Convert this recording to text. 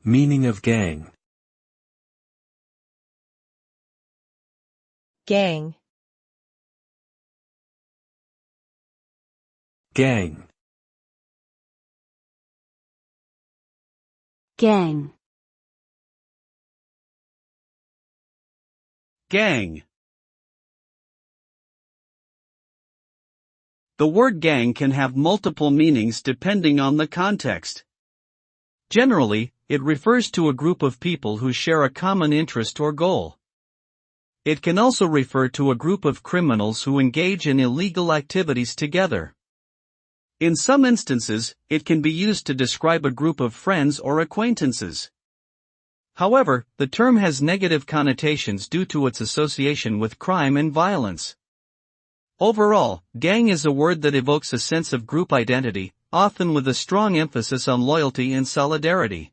Meaning of gang. Gang. Gang. Gang. Gang. The word gang can have multiple meanings depending on the context. Generally, it refers to a group of people who share a common interest or goal. It can also refer to a group of criminals who engage in illegal activities together. In some instances, it can be used to describe a group of friends or acquaintances. However, the term has negative connotations due to its association with crime and violence. Overall, gang is a word that evokes a sense of group identity, often with a strong emphasis on loyalty and solidarity.